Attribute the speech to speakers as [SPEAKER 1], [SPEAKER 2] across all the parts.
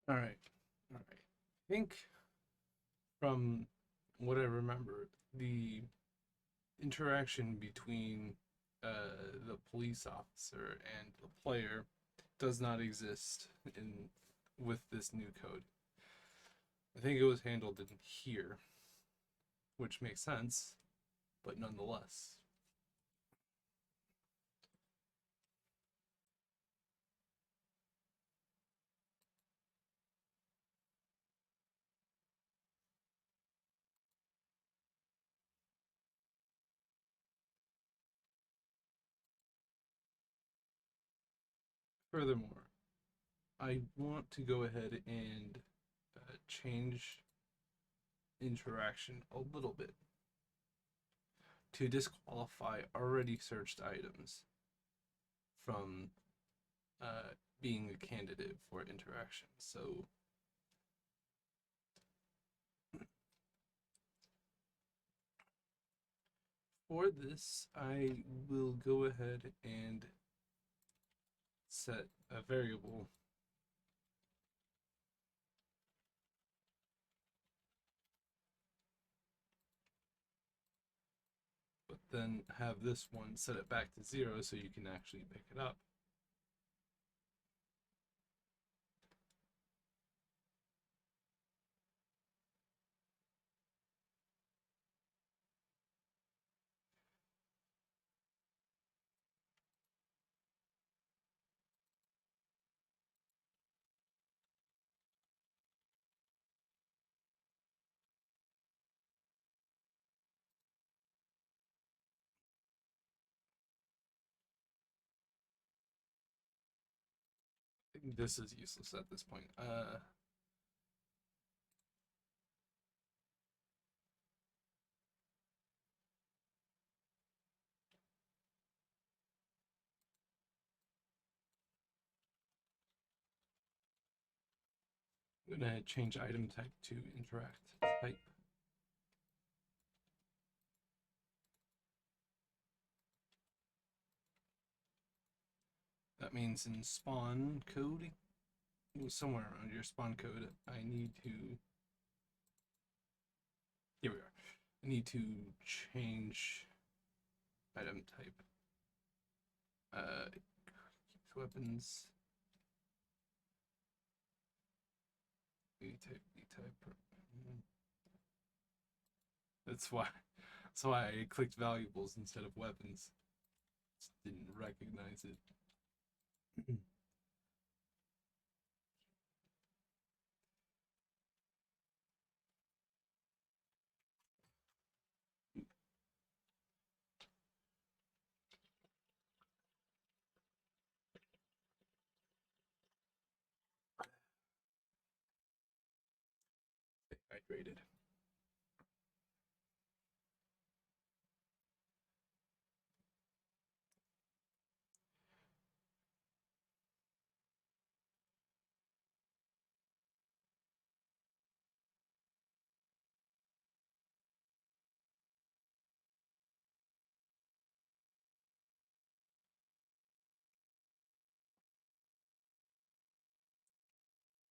[SPEAKER 1] All right. All right. I think from what I remember, the interaction between the police officer and the player does not exist in with this new code. I think it was handled in here, which makes sense, but nonetheless. Furthermore, I want to go ahead and change interaction a little bit to disqualify already searched items from being a candidate for interaction. So for this, I will go ahead and set a variable, but then have this one set it back to 0 so you can actually pick it up. This is useless at this point. I'm gonna change item type to interact type. That means in spawn code, somewhere around your spawn code, I need to. Here we are. I need to change item type. Weapons. B type, B type. That's why. That's why I clicked valuables instead of weapons. Just didn't recognize it. Hydrated.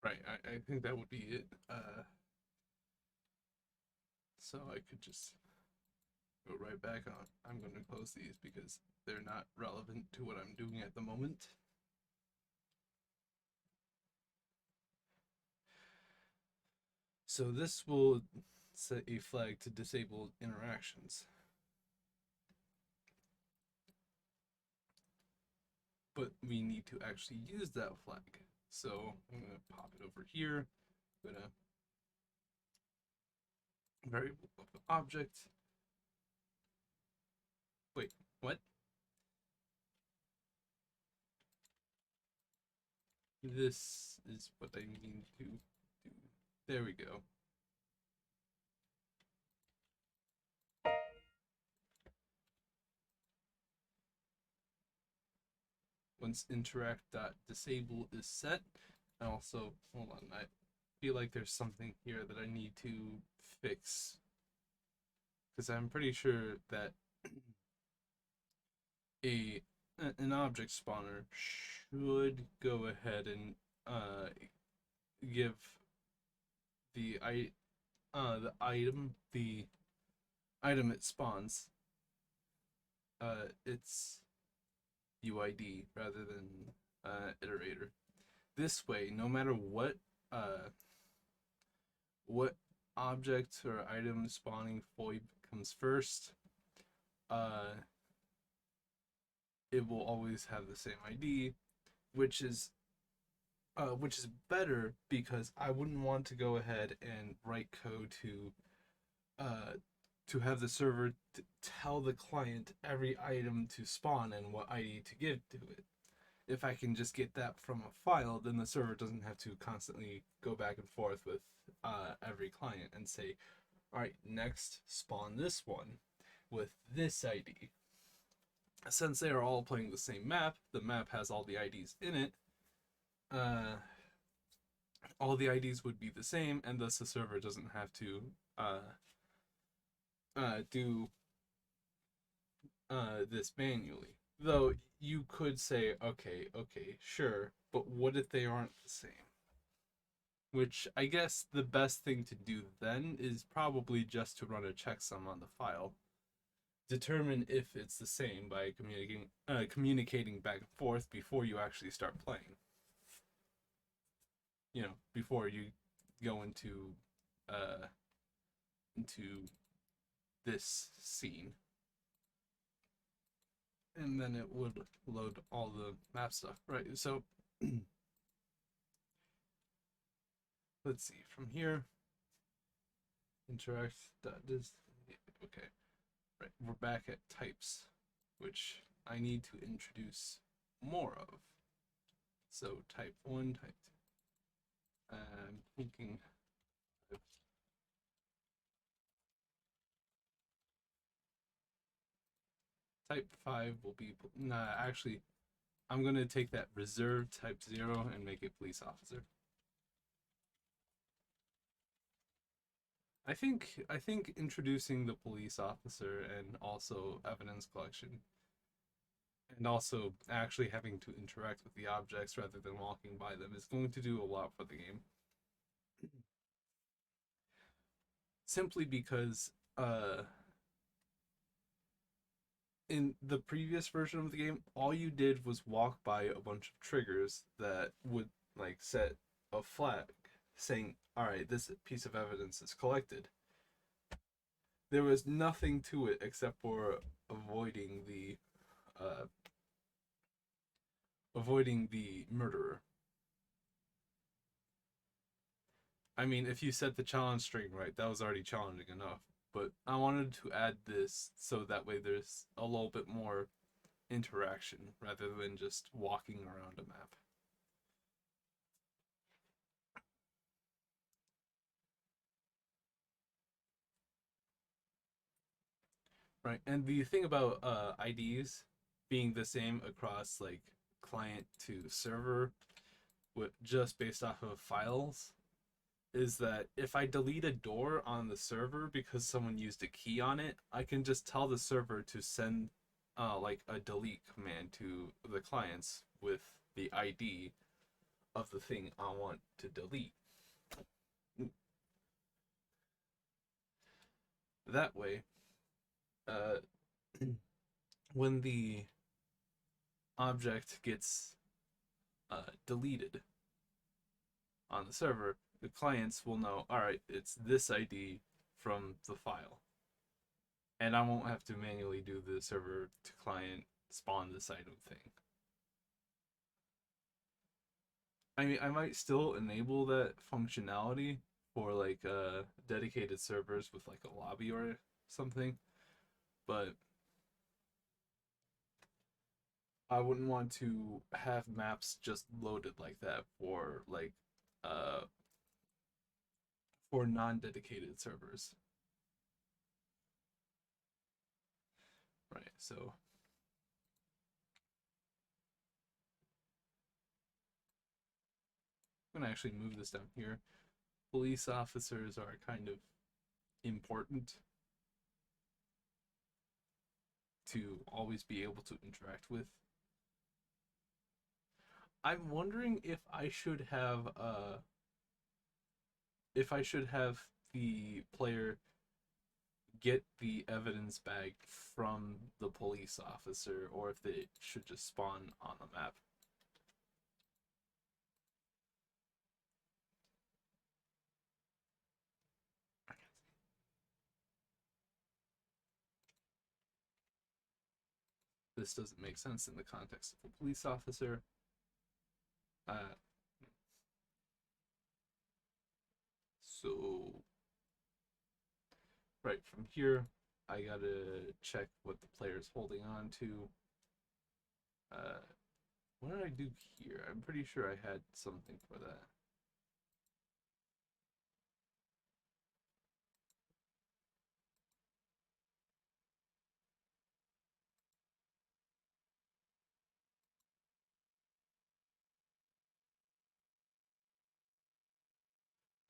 [SPEAKER 1] Right, I think that would be it. So I could just go right back on. I'm going to close these because they're not relevant to what I'm doing at the moment. So this will set a flag to disable interactions. But we need to actually use that flag. So I'm going to pop it over here. I'm going to variable of object. Wait, what? This is what I mean to do. There we go. Once interact.disable is set, I also, hold on, I feel like there's something here that I need to fix. Because I'm pretty sure that a an object spawner should go ahead and give the the item it spawns its UID rather than iterator. This way, no matter what object or item spawning void comes first, uh, it will always have the same ID, which is better because I wouldn't want to go ahead and write code uh, to have the server tell the client every item to spawn and what ID to give to it. If I can just get that from a file, then the server doesn't have to constantly go back and forth with every client and say, all right, next spawn this one with this ID. Since they are all playing the same map, the map has all the IDs in it. All the IDs would be the same, and thus the server doesn't have to do this manually. Though you could say, okay, sure, but what if they aren't the same? Which I guess the best thing to do then is probably just to run a checksum on the file. Determine if it's the same by communicating back and forth before you actually start playing. You know, before you go into this scene. And then it would load all the map stuff, right? So let's see, from here, interact. Okay, right, we're back at types, which I need to introduce more of. So type 1, type 2. I'm thinking type 5 will be, nah, actually, I'm going to take that reserved type 0 and make it police officer. I think introducing the police officer and also evidence collection and also actually having to interact with the objects rather than walking by them is going to do a lot for the game. Simply because in the previous version of the game, all you did was walk by a bunch of triggers that would like set a flag saying, all right, this piece of evidence is collected. There was nothing to it except for avoiding the murderer. I mean, if you set the challenge string right, that was already challenging enough. But I wanted to add this so that way there's a little bit more interaction rather than just walking around a map. Right, and the thing about IDs being the same across like client to server, with just based off of files, is that if I delete a door on the server because someone used a key on it, I can just tell the server to send like a delete command to the clients with the ID of the thing I want to delete. That way, uh, when the object gets deleted on the server, the clients will know, all right, it's this ID from the file. And I won't have to manually do the server to client spawn this item thing. I mean, I might still enable that functionality for like dedicated servers with like a lobby or something, but I wouldn't want to have maps just loaded like that uh for non-dedicated servers. Right. So I'm gonna actually move this down here. Police officers are kind of important to always be able to interact with. I'm wondering if I should have if I should have the player get the evidence bag from the police officer, or if they should just spawn on the map. This doesn't make sense in the context of a police officer. So, right from here, I gotta check what the player's holding on to. What did I do here? I'm pretty sure I had something for that.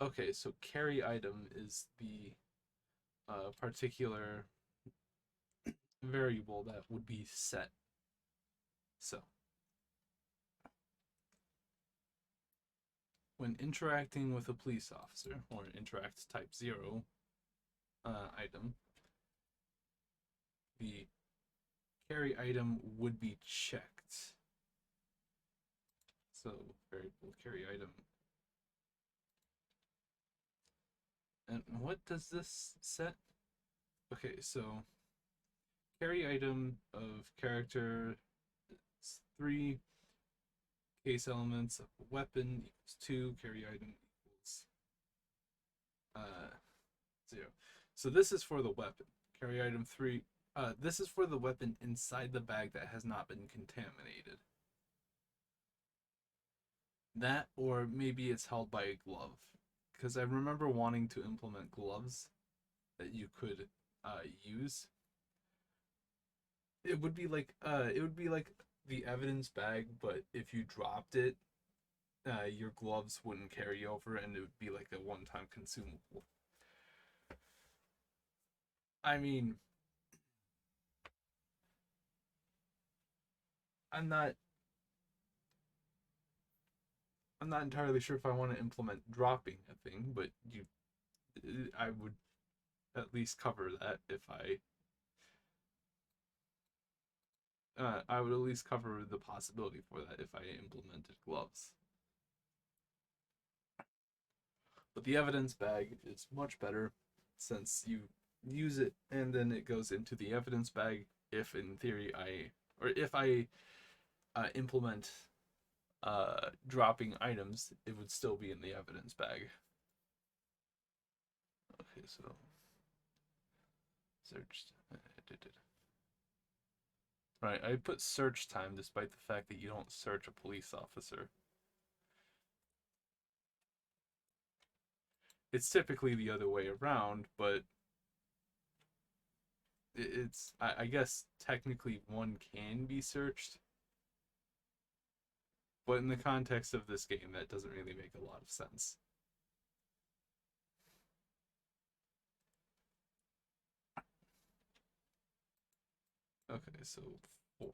[SPEAKER 1] Okay, so carry item is the particular variable that would be set. So, when interacting with a police officer, or an interact type 0 item, the carry item would be checked. So, variable carry item. And what does this set? Okay, so carry item of character is 3, case elements of weapon equals 2, carry item equals 0. So this is for the weapon. Carry item 3. This is for the weapon inside the bag that has not been contaminated. That, or maybe it's held by a glove, because I remember wanting to implement gloves that you could use. It would be like the evidence bag, but if you dropped it, your gloves wouldn't carry over, and it would be like a one-time consumable. I mean, I'm not entirely sure if I want to implement dropping a thing, but I would at least cover that if I would at least cover the possibility for that if I implemented gloves. But the evidence bag is much better since you use it and then it goes into the evidence bag if in theory if I implement dropping items, it would still be in the evidence bag. Okay, so searched. Right, I put search time despite the fact that you don't search a police officer. It's typically the other way around, but I guess technically one can be searched, but in the context of this game, that doesn't really make a lot of sense. Okay, so 4.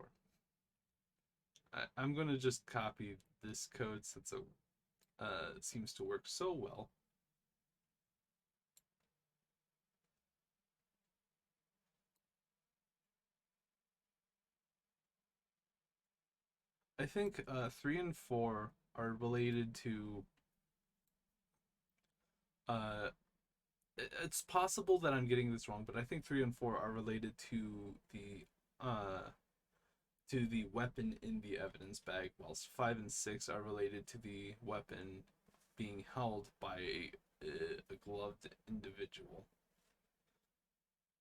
[SPEAKER 1] I'm gonna just copy this code since it seems to work so well. I think 3 and 4 are related to. Uh, it's possible that I'm getting this wrong, but I think 3 and 4 are related uh, to the weapon in the evidence bag, whilst 5 and 6 are related to the weapon being held by a gloved individual.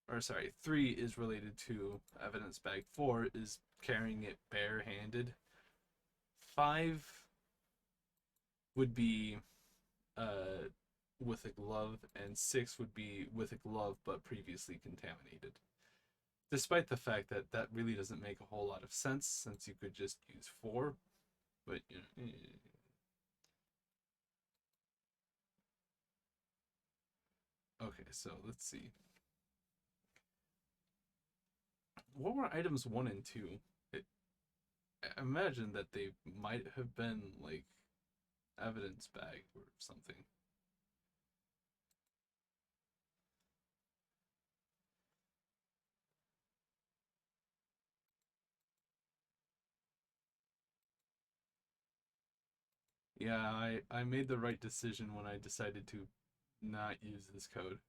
[SPEAKER 1] Or sorry, 3 is related to evidence bag, 4 is carrying it barehanded. 5 would be with a glove, and 6 would be with a glove but previously contaminated. Despite the fact that that really doesn't make a whole lot of sense, since you could just use 4, but you know. Okay, so let's see. What were items 1 and 2? I imagine that they might have been like evidence bag or something. Yeah, I made the right decision when I decided to not use this code.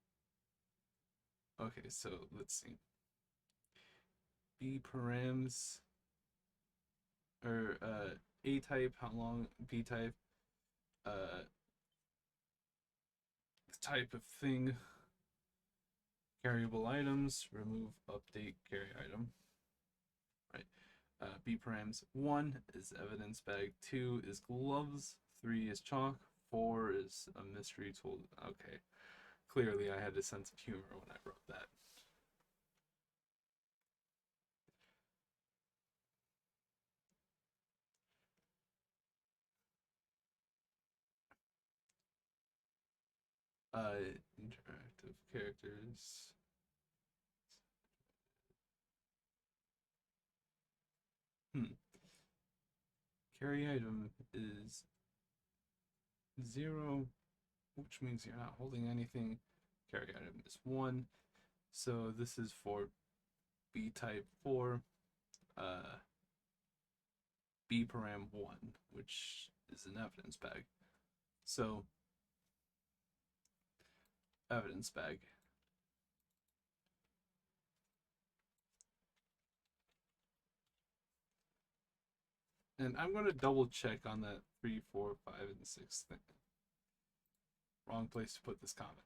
[SPEAKER 1] Okay, so let's see. B params or A type, how long B type, uh type of thing, carryable items, remove update carry item. Right. B params 1 is evidence bag, 2 is gloves, 3 is chalk, 4 is a mystery tool. Okay. Clearly I had a sense of humor when I wrote that. Interactive characters. Carry item is 0, which means you're not holding anything. Carry item is 1. So this is for B type 4, B param 1, which is an evidence bag. So evidence bag. And I'm going to double check on that 3, 4, 5, and 6 thing. Wrong place to put this comment.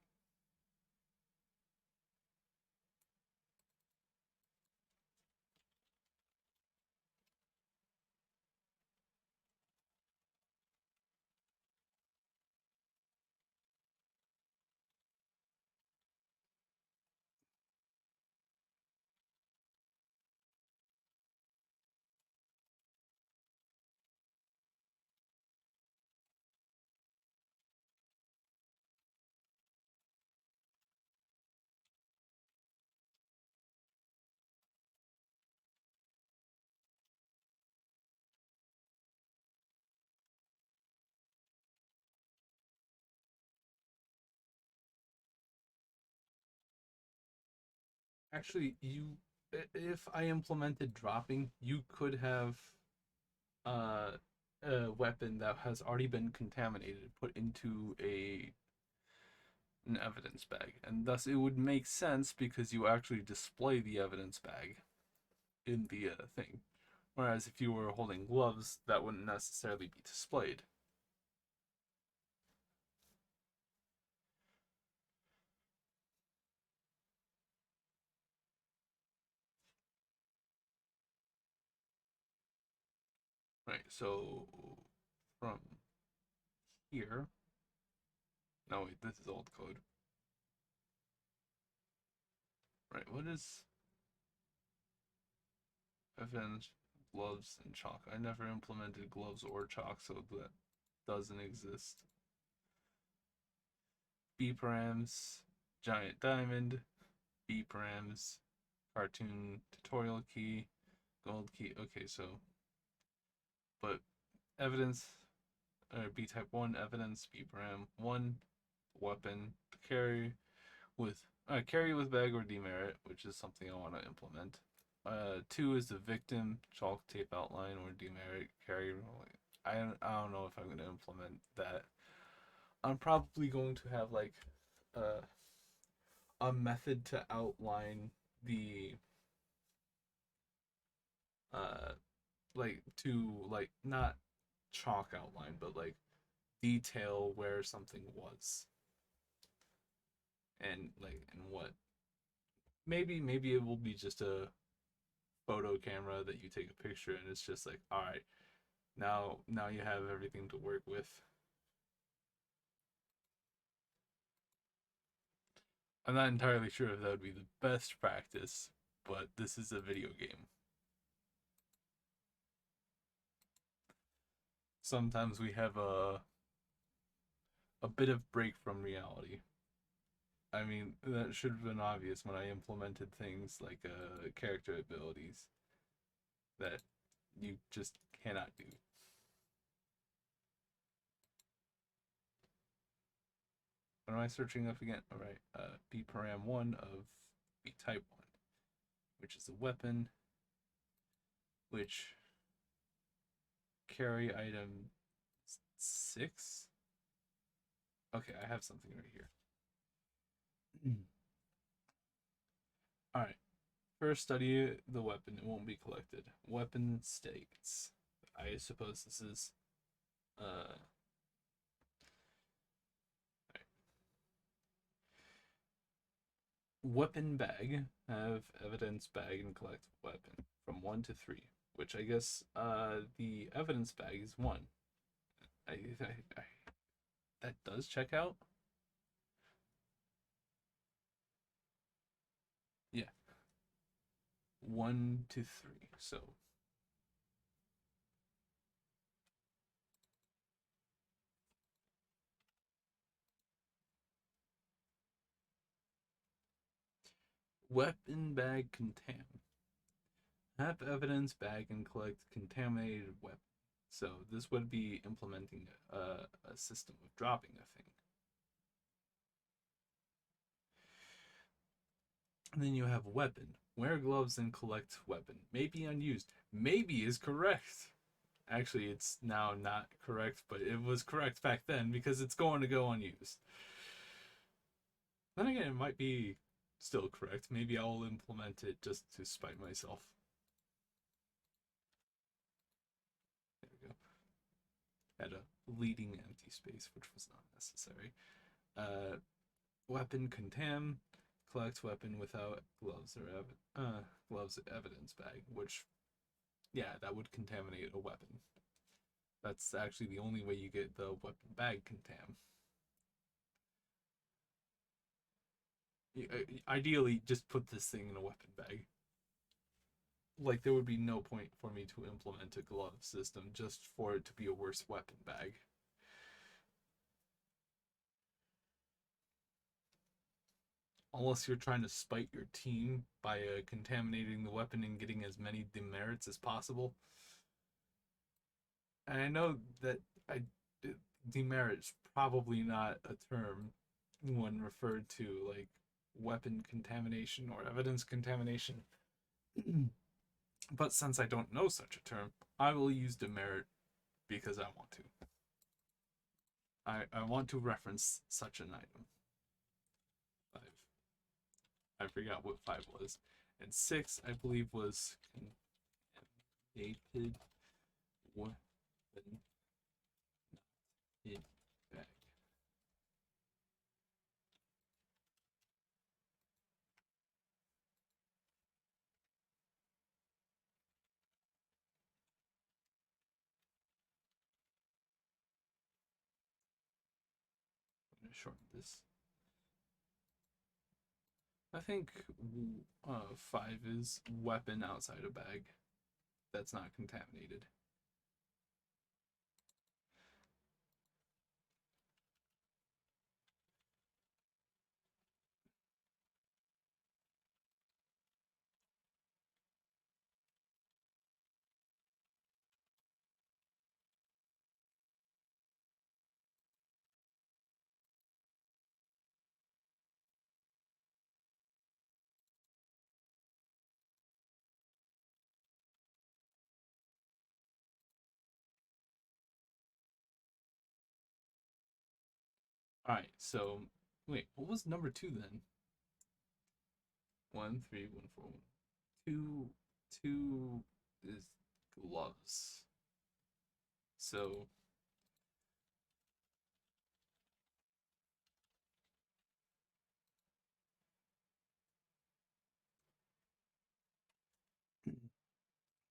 [SPEAKER 1] Actually, if I implemented dropping, you could have uh, a weapon that has already been contaminated put into an evidence bag, and thus it would make sense because you actually display the evidence bag in the thing. Whereas if you were holding gloves, that wouldn't necessarily be displayed. Right, so from here, no wait, this is old code. Right, what is evidence, gloves, and chalk? I never implemented gloves or chalk, so that doesn't exist. B params, giant diamond, B params, cartoon tutorial key, gold key. Okay, so, but evidence, or B type 1 evidence, B param 1 weapon, carry with bag or demerit, which is something I want to implement. 2 is the victim, chalk tape outline or demerit carry. I don't know if I'm going to implement that. I'm probably going to have like uh, a method to outline the uh like not chalk outline but like detail where something was and what maybe it will be just a photo camera that you take a picture and it's just like, all right, now you have everything to work with. I'm not entirely sure if that would be the best practice, but this is a video game. Sometimes we have a bit of break from reality. I mean, that should have been obvious when I implemented things like character abilities that you just cannot do. What am I searching up again? All right, B param 1 of B type 1, which is a weapon, which carry item 6? Okay, I have something right here. All right. First, study the weapon. It won't be collected. Weapon states. I suppose this is uh. Weapon bag. Have evidence bag and collect weapon from 1 to 3. Which I guess the evidence bag is 1. I that does check out. Yeah, 1 to 3. So weapon bag contam. Have evidence bag and collect contaminated weapon. So this would be implementing a system of dropping a thing. And then you have weapon. Wear gloves and collect weapon. May be unused. Maybe is correct. Actually, it's now not correct, but it was correct back then because it's going to go unused. Then again, it might be still correct. Maybe I'll implement it just to spite myself. There we go. Had a leading empty space, which was not necessary. Weapon contam. Collect weapon without gloves or gloves evidence bag, which, yeah, that would contaminate a weapon. That's actually the only way you get the weapon bag contam. Ideally, just put this thing in a weapon bag. Like, there would be no point for me to implement a glove system just for it to be a worse weapon bag. Unless you're trying to spite your team by contaminating the weapon and getting as many demerits as possible. And I know that demerit's probably not a term when referred to like weapon contamination or evidence contamination. But since I don't know such a term, I will use demerit because I want to. I want to reference such an item. 5. I forgot what 5 was. And 6, I believe, was contaminated weapon in bag. I'm going to shorten this. I think 5 is weapon outside a bag that's not contaminated. All right, so wait, what was number 2 then? 1, 3, 1, 4, 1. 2, 2 is gloves. So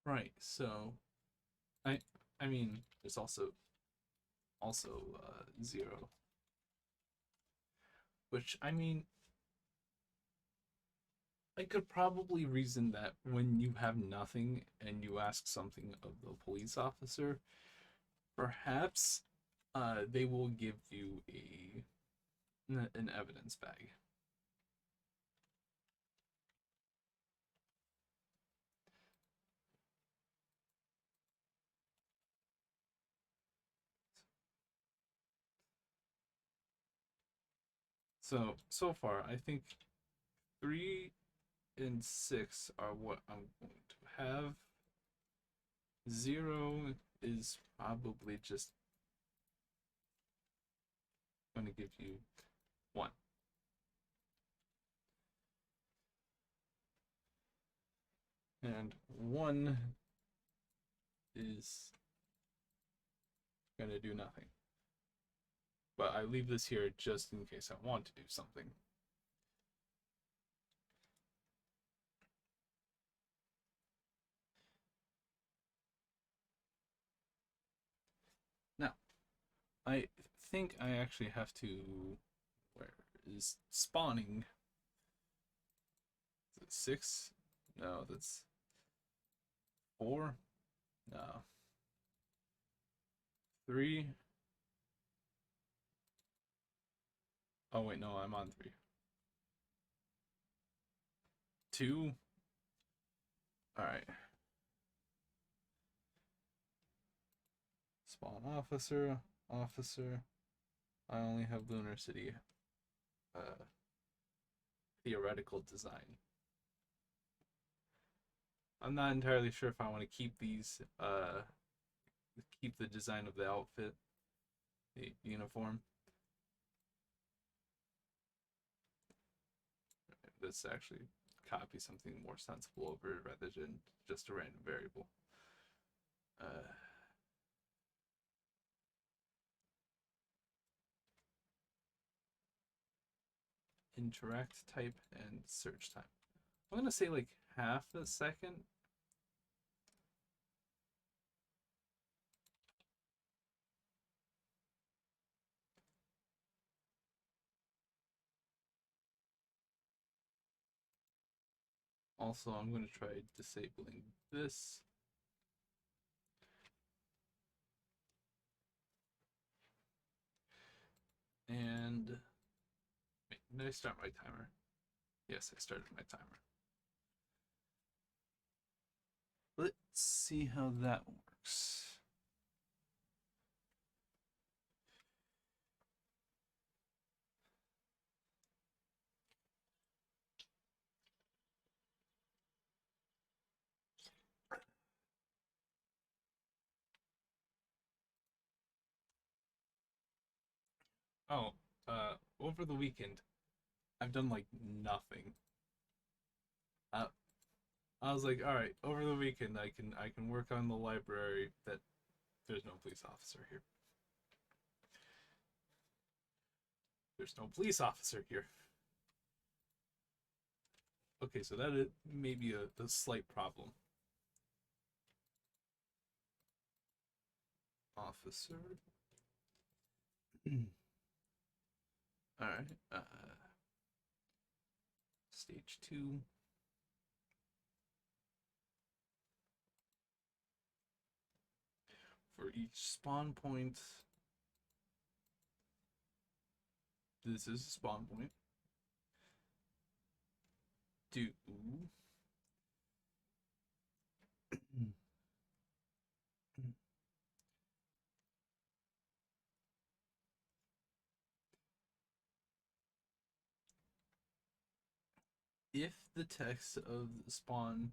[SPEAKER 1] right, so I I mean, there's also 0, which I mean, I could probably reason that when you have nothing and you ask something of the police officer, perhaps they will give you an evidence bag. So far, I think 3 and 6 are what I'm going to have. 0 is probably just I'm going to give you 1. And 1 is going to do nothing. But I leave this here just in case I want to do something. Now, I think I actually have to... Where is spawning? Is it 6? No, that's 4? No. 3? Oh, wait, no, I'm on 3. 2? Alright. Spawn officer, officer. I only have Lunar City theoretical design. I'm not entirely sure if I want to keep these, keep the design of the outfit, the uniform. Let's actually copy something more sensible over it rather than just a random variable. Interact type and search time. I'm gonna say like half a second. Also, I'm going to try disabling this. And wait, did I start my timer? Yes, I started my timer. Let's see how that works. Oh, over the weekend, I've done like nothing. Uh, I was like, all right, over the weekend I can work on the library. That there's no police officer here. There's no police officer here. Okay, so that is maybe a slight problem. Officer. All right. Stage 2. For each spawn point, this is a spawn point. Do if the text of the spawn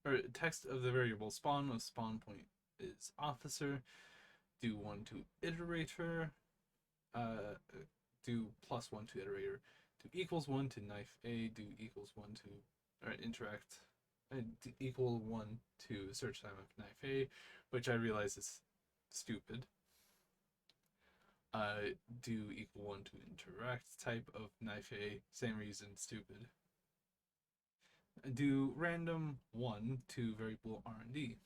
[SPEAKER 1] or text of the variable spawn with spawn point is officer, do 1 to iterator, do +1 to iterator, do equals 1 to knife A, do equals 1 to interact, equal 1 to search time of knife A, which I realize is stupid. Do equal 1 to interact type of knife A, same reason, stupid. Do random 1 to variable R&D.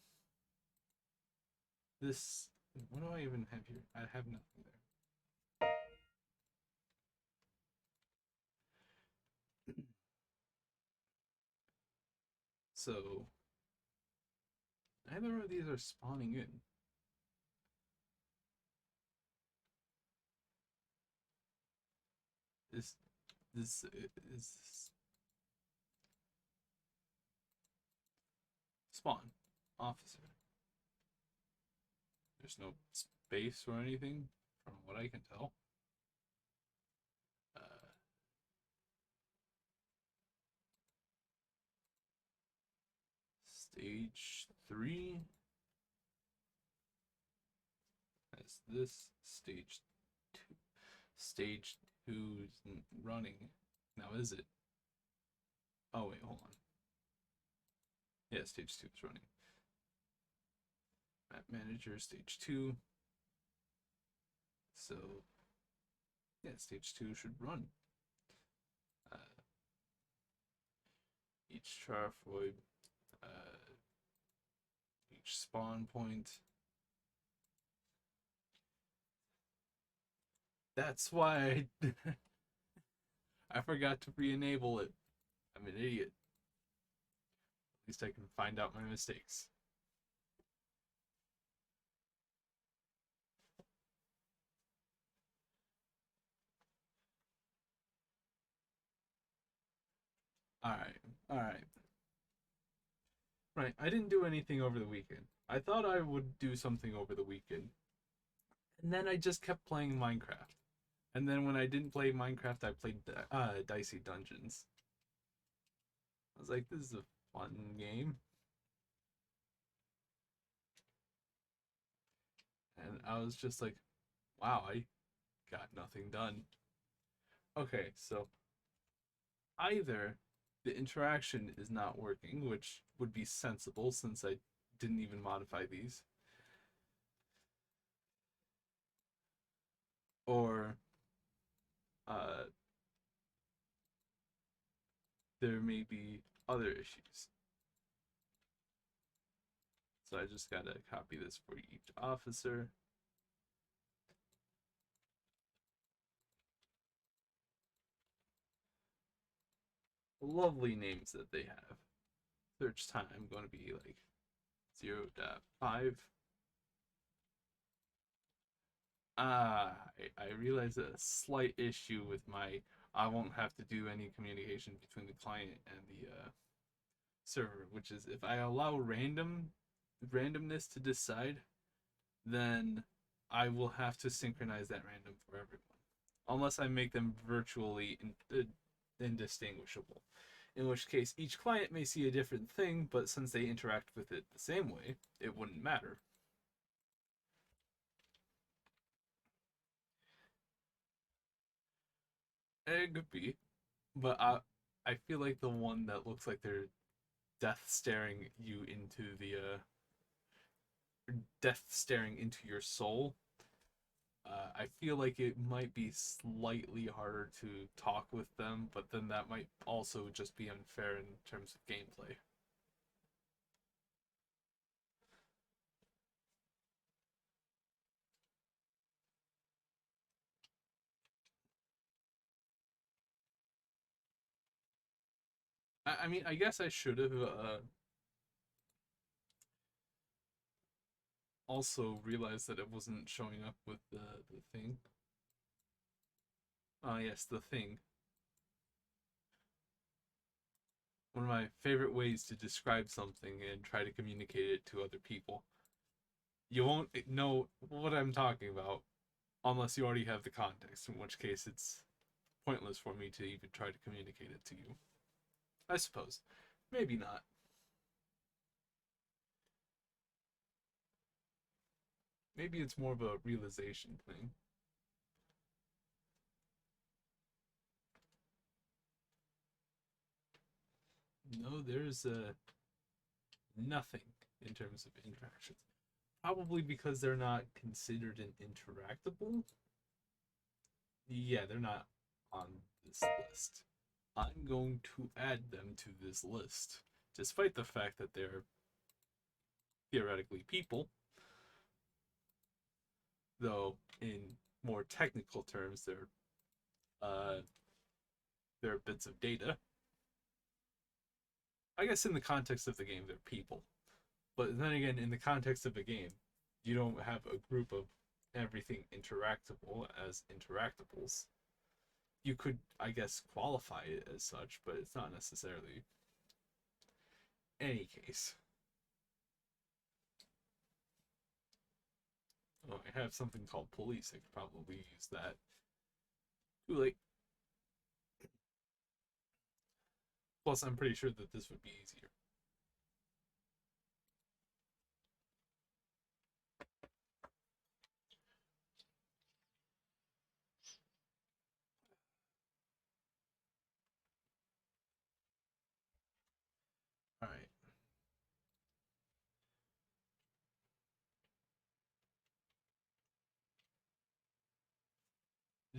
[SPEAKER 1] This, what do I even have here? I have nothing there. So neither of these are spawning in. This is spawn officer. There's no space or anything from what I can tell. Stage 3 has this. Stage Stage 2's running. Now is it? Oh wait, hold on. Yeah, stage 2 is running. Map manager, stage 2. So, yeah, stage 2 should run. Uh, each tripod, each spawn point. That's why I forgot to re-enable it. I'm an idiot. At least I can find out my mistakes. Alright, alright. Right, I didn't do anything over the weekend. I thought I would do something over the weekend. And then I just kept playing Minecraft. And then when I didn't play Minecraft, I played Dicey Dungeons. I was like, this is a fun game. And I was just like, wow, I got nothing done. Okay, so either the interaction is not working, which would be sensible since I didn't even modify these, or uh, there may be other issues. So I just gotta copy this for each officer. Lovely names that they have. Search time going to be like 0.5. I realized a slight issue with my I won't have to do any communication between the client and the server, which is if I allow randomness to decide, then I will have to synchronize that random for everyone, unless I make them virtually indistinguishable. In which case, each client may see a different thing, but since they interact with it the same way, it wouldn't matter. It could be, but I feel like the one that looks like they're death staring you into the death staring into your soul. I feel like it might be slightly harder to talk with them, but then that might also just be unfair in terms of gameplay. I mean, I guess I should have also realized that it wasn't showing up with the thing. Yes, the thing. One of my favorite ways to describe something and try to communicate it to other people. You won't know what I'm talking about unless you already have the context, in which case it's pointless for me to even try to communicate it to you. I suppose. Maybe not. Maybe it's more of a realization thing. No, there's nothing in terms of interactions. Probably because they're not considered an interactable. Yeah, they're not on this list. I'm going to add them to this list, despite the fact that they're theoretically people, though in more technical terms, uh, they're bits of data. I guess in the context of the game, they're people. But then again, in the context of a game, you don't have a group of everything interactable as interactables. You could, I guess, qualify it as such, but it's not necessarily any case. Oh, I have something called police. I could probably use that. Too late. Plus, I'm pretty sure that this would be easier.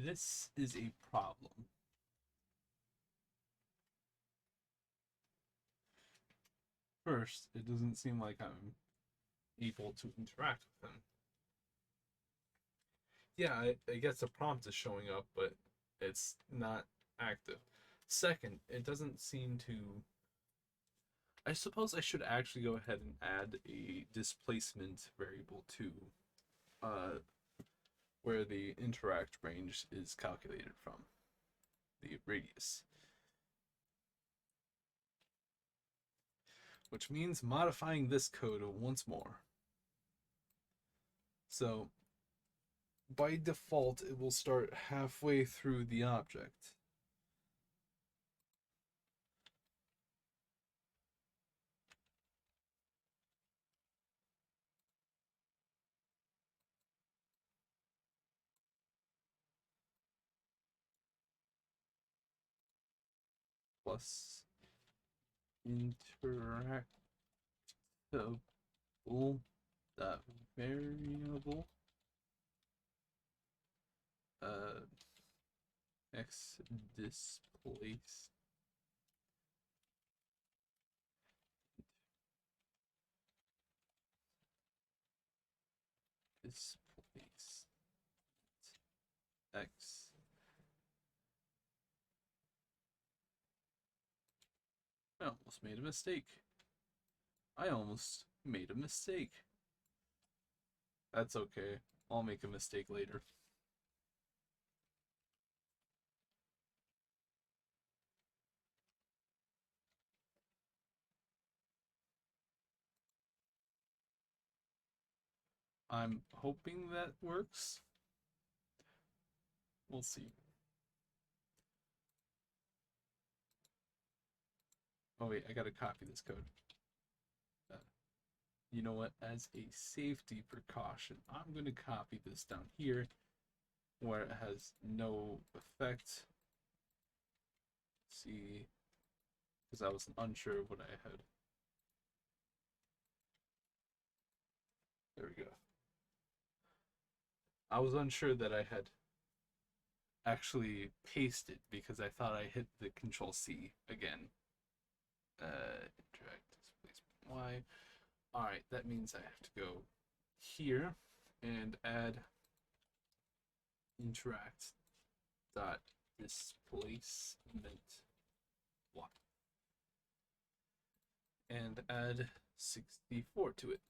[SPEAKER 1] this is a problem. First, it doesn't seem like I'm able to interact with him. Yeah, I guess a prompt is showing up, but it's not active. Second, it doesn't seem to. I suppose I should actually go ahead and add a displacement variable to uh, where the interact range is calculated from, the radius. Which means modifying this code once more. So by default, it will start halfway through the object. Plus interactable that variable x displace x. I almost made a mistake. That's okay. I'll make a mistake later. I'm hoping that works. We'll see. Oh wait, I gotta copy this code. You know what? As a safety precaution, I'm gonna copy this down here where it has no effect. See, because I was unsure of what I had. There we go. I was unsure that I had actually pasted because I thought I hit the Control C again. Interact displacement Y. Alright, that means I have to go here and add interact dot displacement Y and add 64 to it.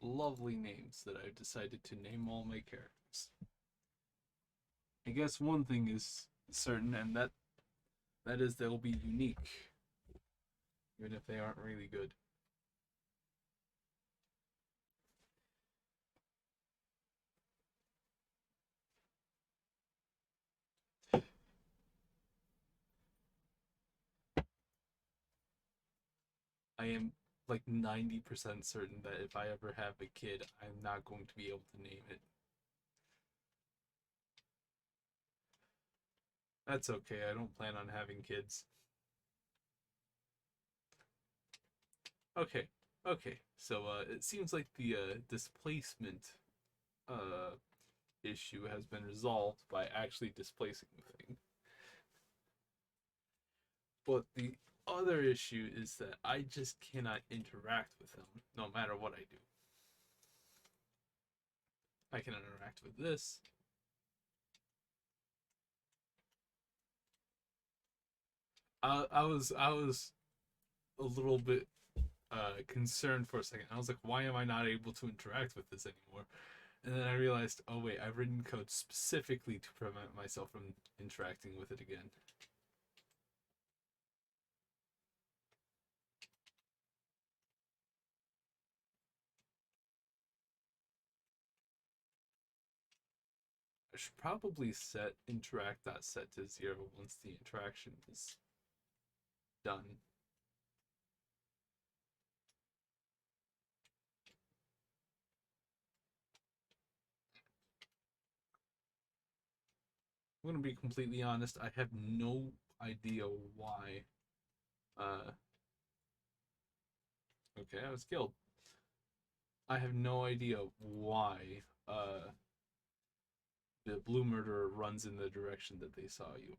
[SPEAKER 1] Lovely names that I've decided to name all my characters. I guess one thing is certain, and that is they'll be unique, even if they aren't really good. I am like 90% certain that if I ever have a kid, I'm not going to be able to name it. That's okay, I don't plan on having kids. Okay, okay, so it seems like the displacement issue has been resolved by actually displacing the thing. But the other issue is that I just cannot interact with them no matter what I do. I can interact with this. I was a little bit concerned for a second. I was like, why am I not able to interact with this anymore? And then I realized, oh wait, I've written code specifically to prevent myself from interacting with it again. I should probably set interact.set to 0 once the interaction is done. I'm gonna be completely honest, I have no idea why. Okay, I was killed. I have no idea why the blue murderer runs in the direction that they saw you.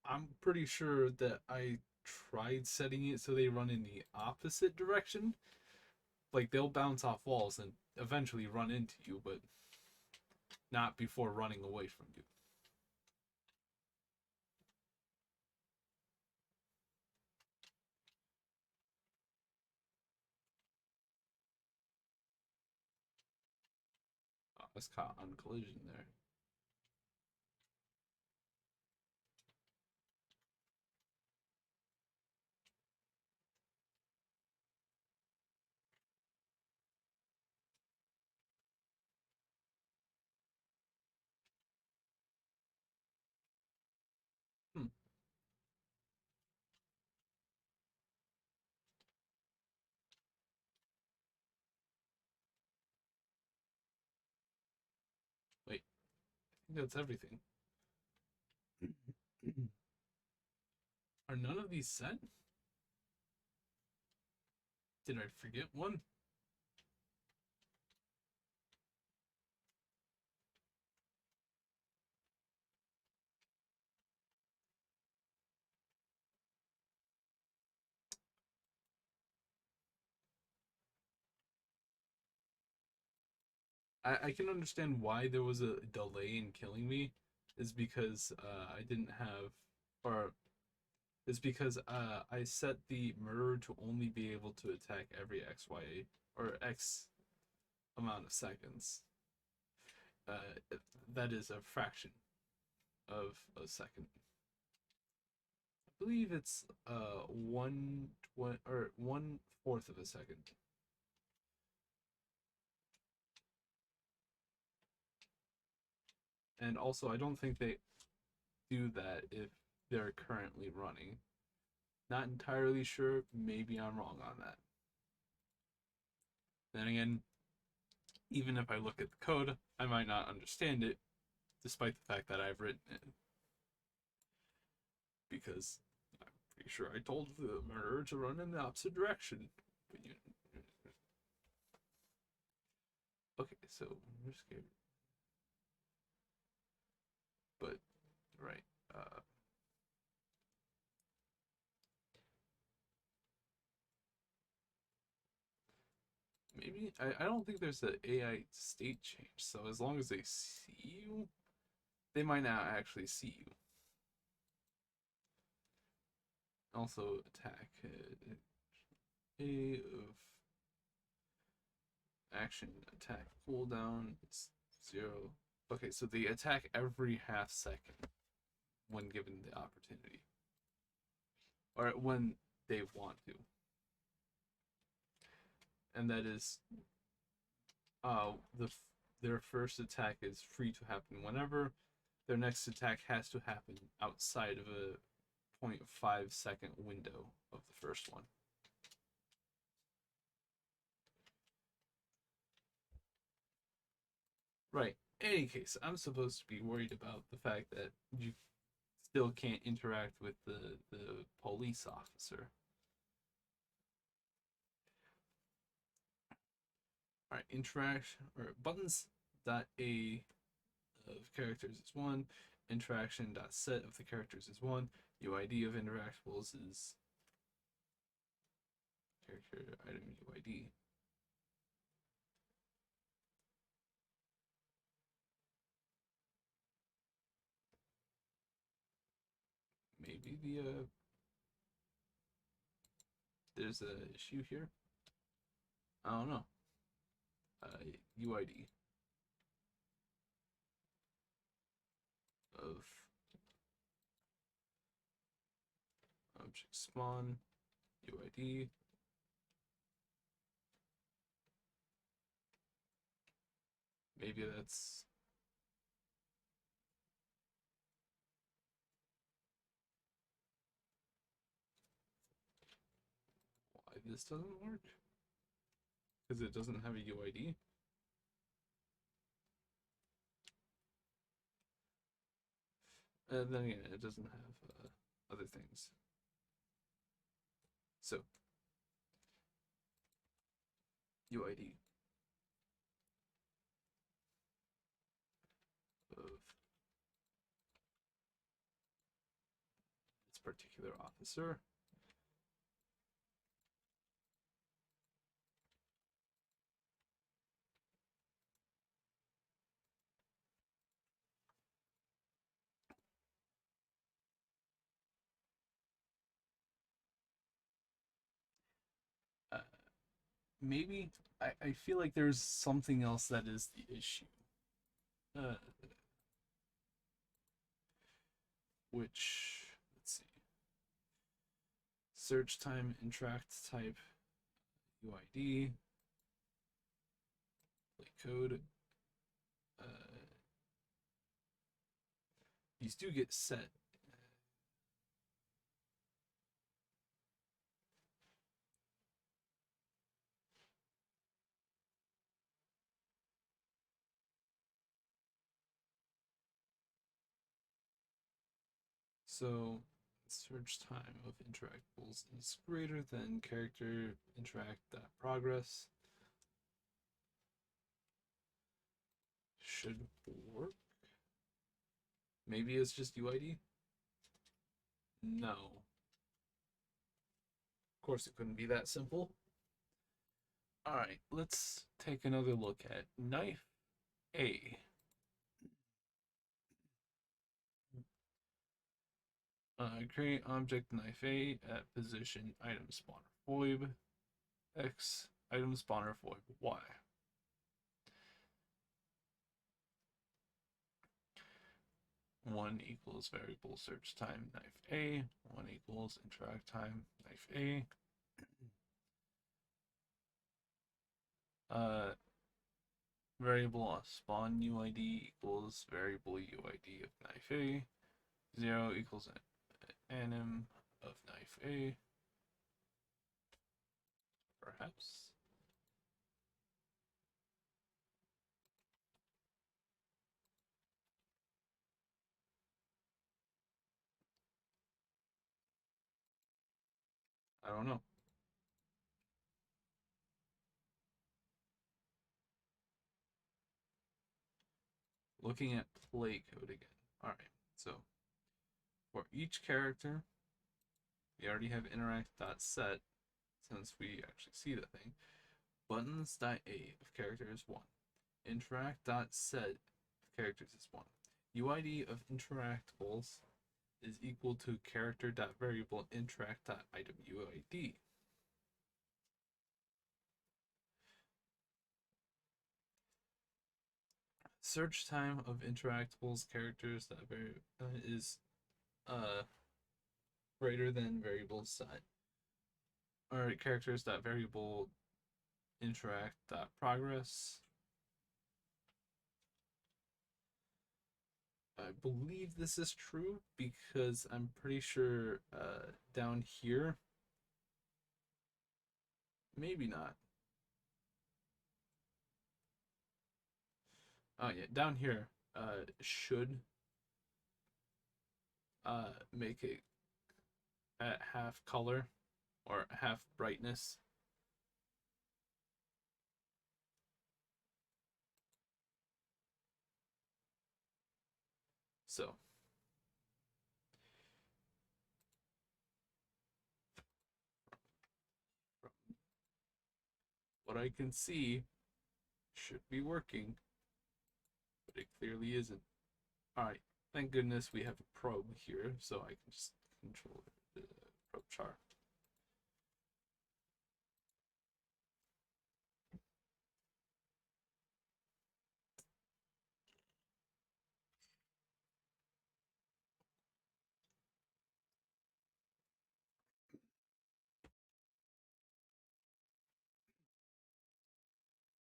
[SPEAKER 1] I'm pretty sure that I tried setting it so they run in the opposite direction. Like they'll bounce off walls and eventually run into you, but not before running away from you. I was caught on collision there. Hmm. Wait, I think that's everything. Are none of these set? Did I forget one? I can understand why there was a delay in killing me. Is because I didn't have, or is because I set the murderer to only be able to attack every XY or X amount of seconds. That is a fraction of a second. I believe it's 1/4 of a second. And also, I don't think they do that if they're currently running. Not entirely sure. Maybe I'm wrong on that. Then again, even if I look at the code, I might not understand it, despite the fact that I've written it. Because I'm pretty sure I told the murderer to run in the opposite direction. But okay, so we're scared. But right, uh, maybe I don't think there's an AI state change. So as long as they see you, they might not actually see you. Also, attack A of action attack cooldown is 0. Okay, so they attack every half second when given the opportunity, or when they want to, and that is the their first attack is free to happen whenever. Their next attack has to happen outside of a 0.5 second window of the first one. Right. In any case, I'm supposed to be worried about the fact that you still can't interact with the police officer. All right, interaction or buttons dot a of characters is 1, interaction dot set of the characters is 1, UID of interactables is character item UID. Maybe there's a issue here. I don't know. UID of object spawn UID. Maybe that's why this doesn't work. Because it doesn't have a UID. And then again, it doesn't have other things. So, UID. particular officer. Uh, Maybe I feel like there's something else that is the issue. Uh, which, let's see, search time, interact type, UID, play code. These do get set. So search time of interactables is greater than character interact progress. Should work. Maybe it's just UID? No. Of course, it couldn't be that simple. All right, let's take another look at knife A. Create object knife A at position item spawner void X item spawner void Y. One equals variable search time knife A. One equals interact time knife A. Variable spawn UID equals variable UID of knife A. 0 equals anim of knife A. Perhaps. I don't know. Looking at play code again. All right, so for each character, we already have interact.set since we actually see the thing. Buttons.a of character is 1. Interact.set of characters is 1. UID of interactables is equal to character.variable interact.item UID. Search time of interactables characters that is greater than variable set, or characters that variable interact progress. I believe this is true because I'm pretty sure down here, maybe not. Oh yeah, down here should make it at half color or half brightness. So what I can see should be working, but it clearly isn't. All right, thank goodness we have a probe here, so I can just control the probe char.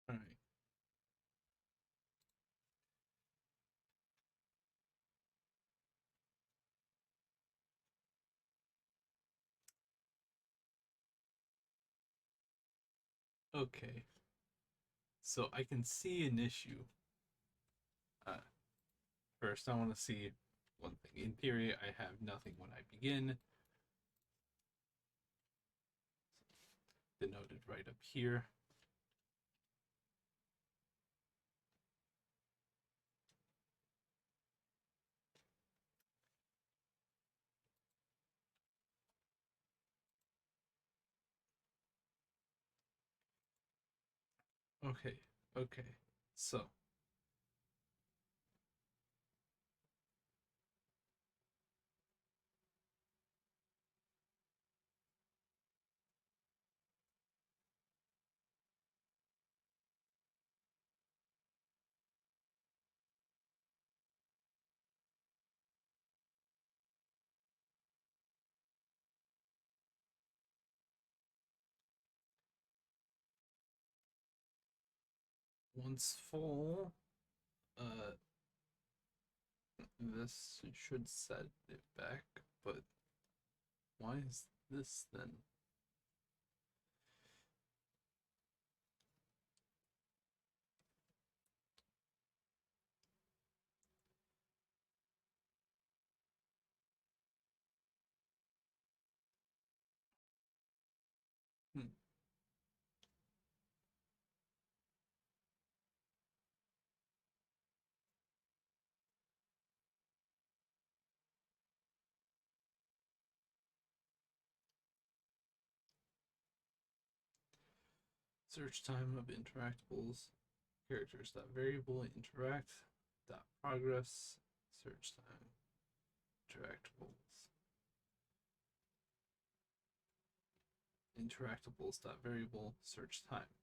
[SPEAKER 1] All right. Okay. So I can see an issue. First, I want to see one thing. In theory, I have nothing when I begin. Denoted right up here. Okay, okay. So, once full, uh, this should set it back, but why is this then? Hmm. Search time of interactables, characters dot variable interact dot progress, search time, interactables dot variable search time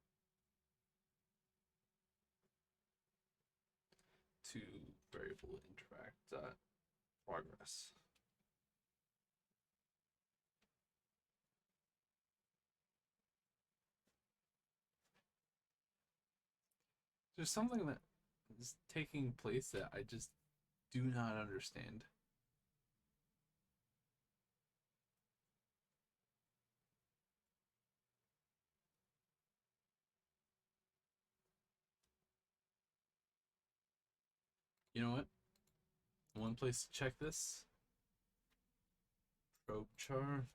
[SPEAKER 1] to variable interact dot progress. There's something that is taking place that I just do not understand. You know what? One place to check this, probe char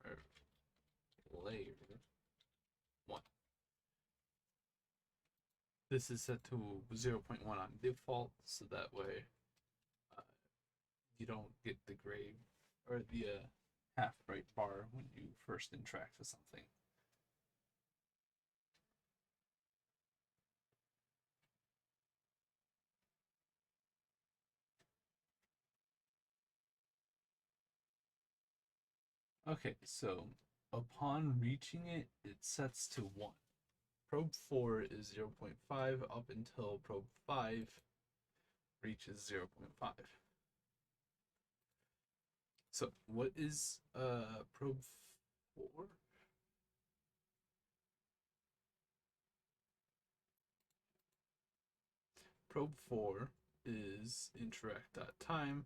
[SPEAKER 1] or layer 1. This is set to 0.1 on default, so that way uh, you don't get the gray or the half bright bar when you first interact with something. Okay, so upon reaching it, it sets to 1. Probe 4 is 0.5 up until probe 5 reaches 0.5. So what is probe 4? Probe 4 is interact.time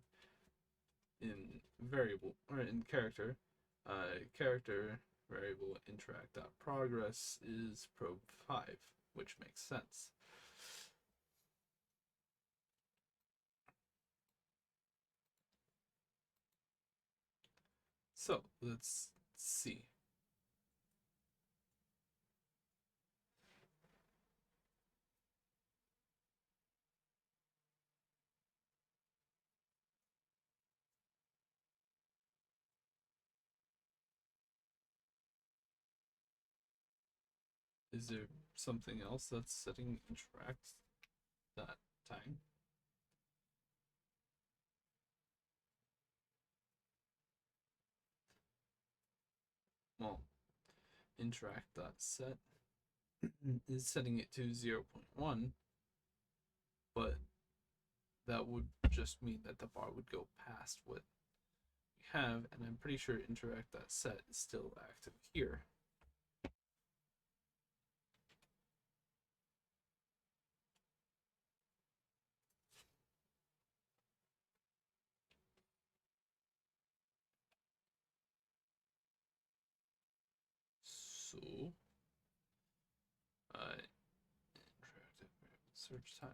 [SPEAKER 1] in variable or in character. Character variable interact.progress is probe 5, which makes sense. So let's see. Is there something else that's setting interact that time? Well, interact.set is setting it to 0.1, but that would just mean that the bar would go past what we have, and I'm pretty sure interact.set is still active here. So, interactive search time.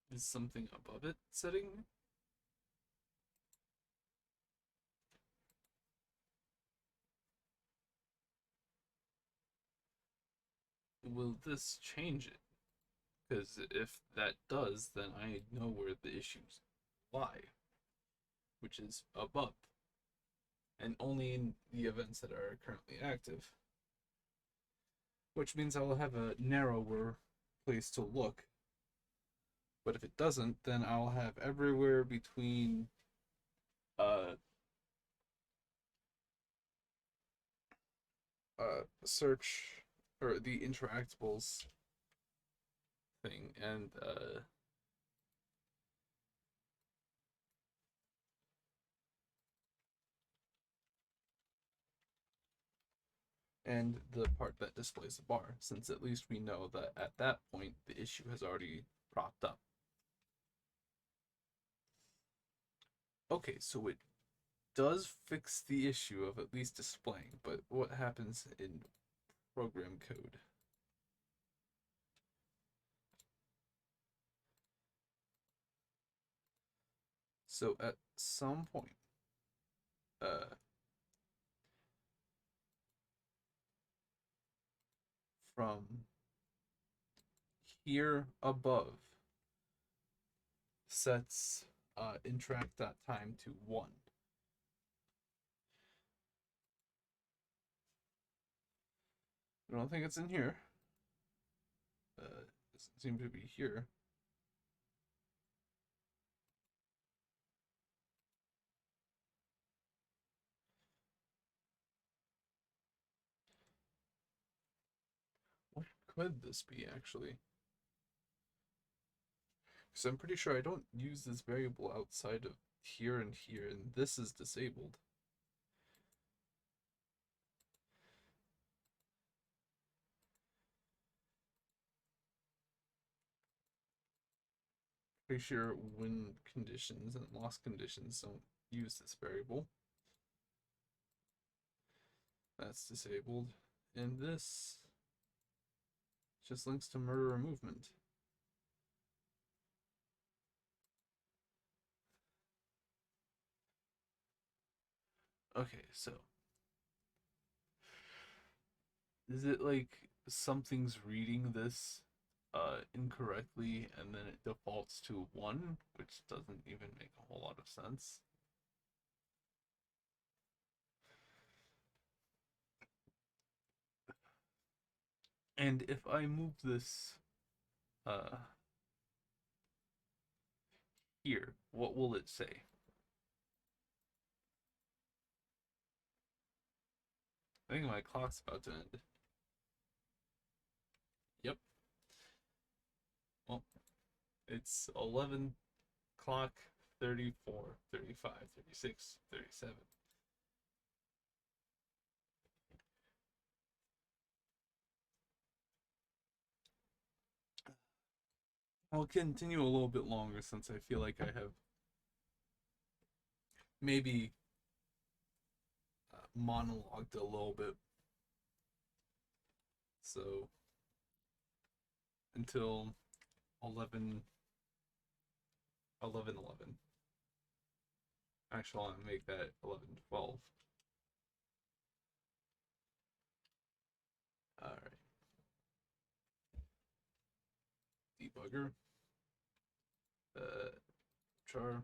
[SPEAKER 1] Is something above it setting? Will this change it? Because if that does, then I know where the issues lie, which is above. and only in the events that are currently active. Which means I will have a narrower place to look. But if it doesn't, then I'll have everywhere between uh search or the interactables thing and the part that displays the bar, since at least we know that at that point the issue has already propped up. Okay, so it does fix the issue of at least displaying, but what happens in program code? So at some point, from here above sets interact.time to 1. I don't think it's in here. It doesn't seem to be here. What could this be, actually? Because I'm pretty sure I don't use this variable outside of here and here, and this is disabled. Pretty sure win conditions and loss conditions don't use this variable. That's disabled. And this just links to murderer movement. Okay, so is it like something's reading this incorrectly and then it defaults to 1, which doesn't even make a whole lot of sense? And if I move this here, what will it say? I think my clock's about to end. Yep. Well, it's 11 clock 34, 35, 36, 37. I'll continue a little bit longer since I feel like I have maybe monologued a little bit. So until 11, 11, 11. Actually, I'll make that 11, 12. All right. Debugger. Char.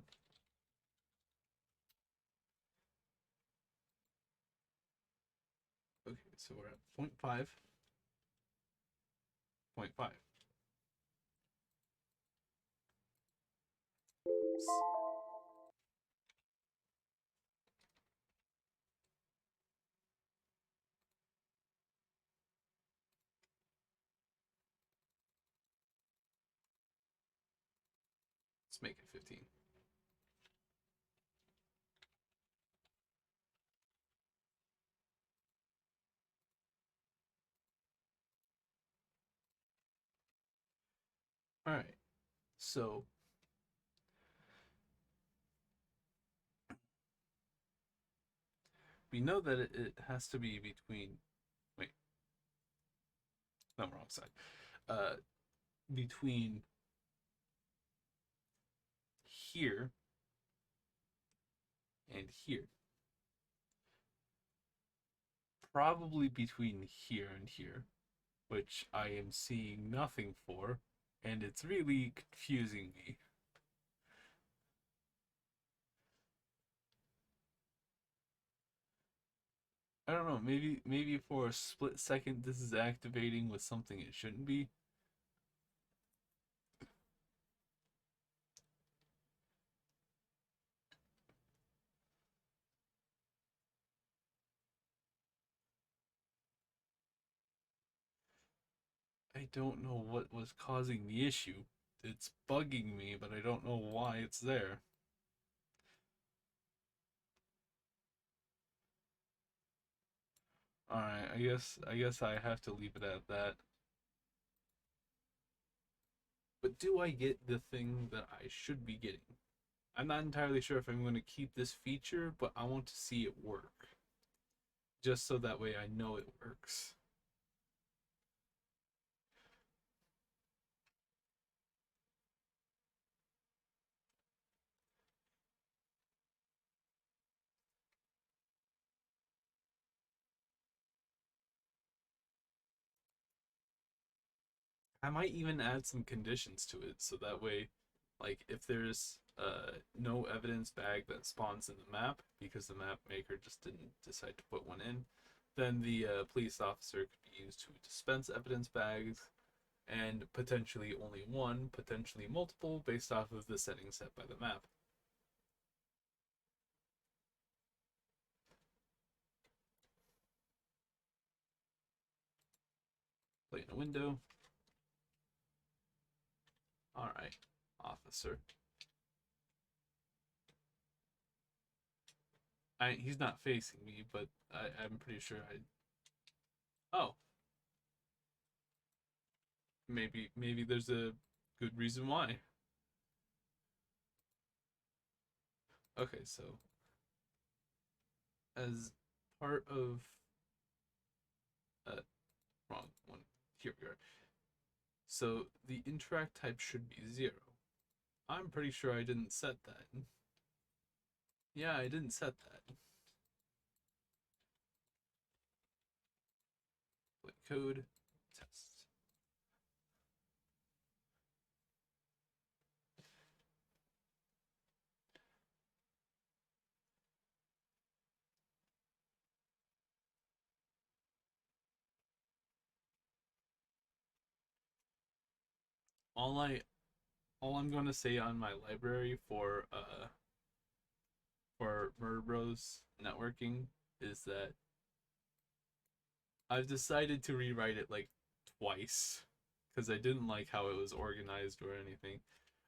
[SPEAKER 1] Okay, so we're at 0.5. 0.5. Oops. Let's make it 15. All right. So we know that it has to be between, wait, no, wrong side. Between here and here. Probably between here and here, which I am seeing nothing for, and it's really confusing me. I don't know. Maybe for a split second this is activating with something it shouldn't be. I don't know what was causing the issue. It's bugging me, but I don't know why it's there. Alright, I guess I have to leave it at that. But do I get the thing that I should be getting? I'm not entirely sure if I'm going to keep this feature, but I want to see it work. Just so that way I know it works. I might even add some conditions to it so that way, like, if there's no evidence bag that spawns in the map because the map maker just didn't decide to put one in, then the police officer could be used to dispense evidence bags and potentially only one, potentially multiple, based off of the settings set by the map. Play in a window. Alright, officer. He's not facing me, but I'm pretty sure I. Oh, maybe there's a good reason why. Okay, so as part of wrong one. Here we are. So the interact type should be 0. I'm pretty sure I didn't set that. Yeah, I didn't set that. Play code, test. All I all I'm gonna say on my library for Murder Bros networking is that I've decided to rewrite it like twice because I didn't like how it was organized or anything.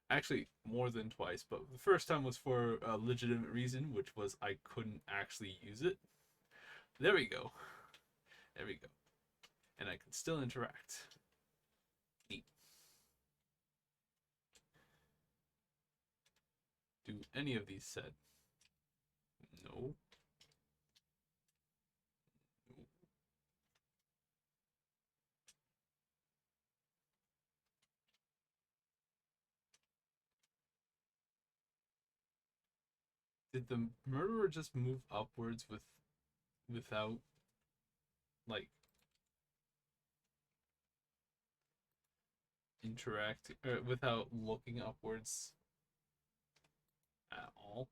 [SPEAKER 1] Actually, more than twice, but the first time was for a legitimate reason, which was I couldn't actually use it. There we go. There we go. And I can still interact. Neat. Do any of these set? No. Did the murderer just move upwards without like interacting or without looking upwards at all?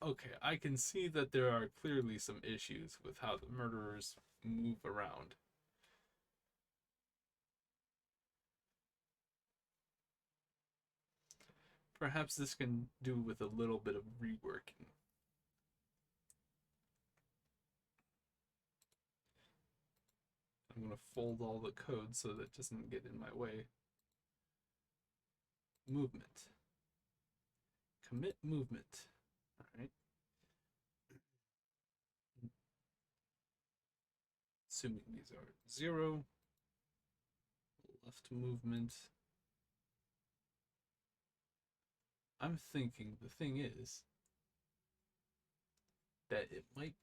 [SPEAKER 1] Okay, I can see that there are clearly some issues with how the murderers move around. Perhaps this can do with a little bit of reworking. I'm going to fold all the code so that it doesn't get in my way. Movement. Commit movement. All right. Assuming these are 0. Left movement. I'm thinking the thing is that it might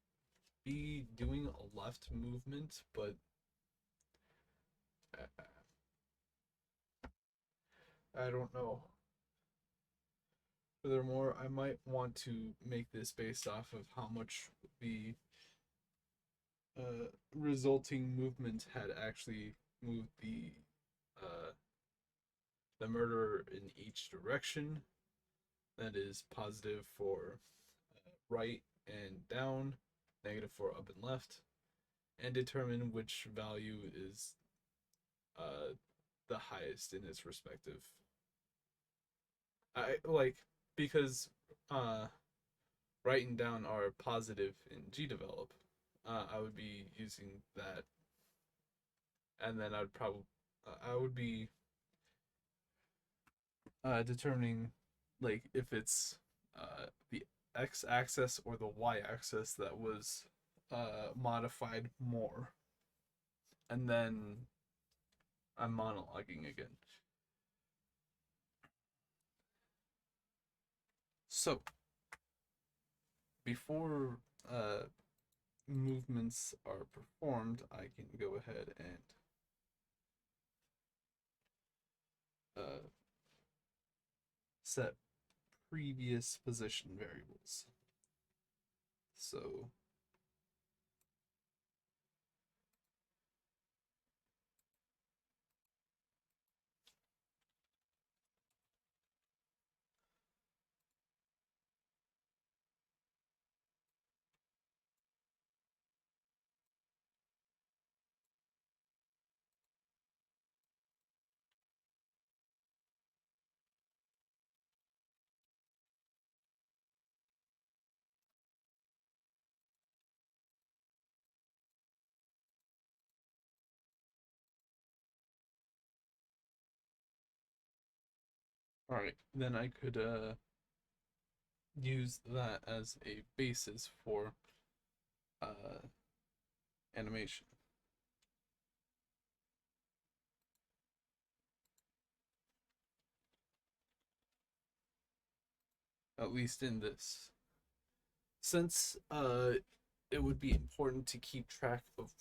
[SPEAKER 1] be doing a left movement, but I don't know. Furthermore, I might want to make this based off of how much the resulting movement had actually moved uh, the murderer in each direction. That is positive for right and down, -4 up and left, and determine which value is the highest in its respective. I like because uh, writing down our positive in gdevelop, I would be using that, and then I would be determining like if it's the x-axis or the y-axis that was modified more, and then I'm monologuing again. So before movements are performed, I can go ahead and set previous position variables. So all right, then I could use that as a basis for uh, animation. At least in this. Since it would be important to keep track of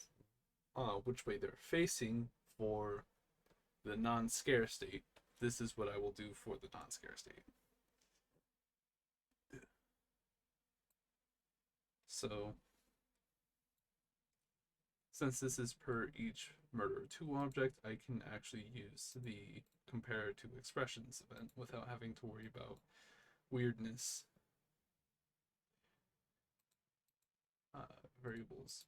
[SPEAKER 1] which way they're facing for the non-scare state, this is what I will do for the non-scare state. So since this is per each murder 2 object, I can actually use the compare to expressions event without having to worry about weirdness variables.